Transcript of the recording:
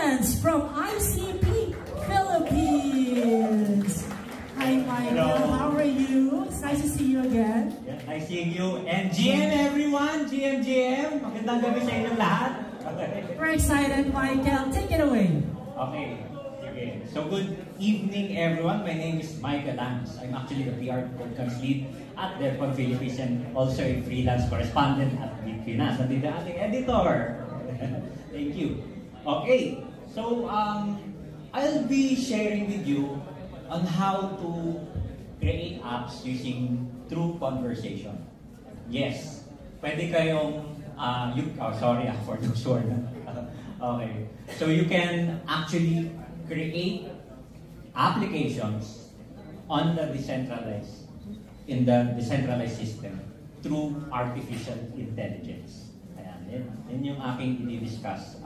Lawrence from ICP Philippines. Hi, Michael. Hello. How are you? It's nice to see you again. Yeah, nice seeing you. And GM everyone! GM! Magandang gabi sa inyong lahat. We're excited, Michael. Take it away. Okay. So good evening everyone. My name is Michael Lance. I'm actually the PR podcast lead at DEFCON Philippines and also a freelance correspondent at Bitfinas. Nandito ang ating editor. Thank you. Okay. So I'll be sharing with you on how to create apps using true conversation. Yes. Pwede kayong for those who are not. Okay. So you can actually create applications on the decentralized system through artificial intelligence. Ayan, yun yung aking i-discuss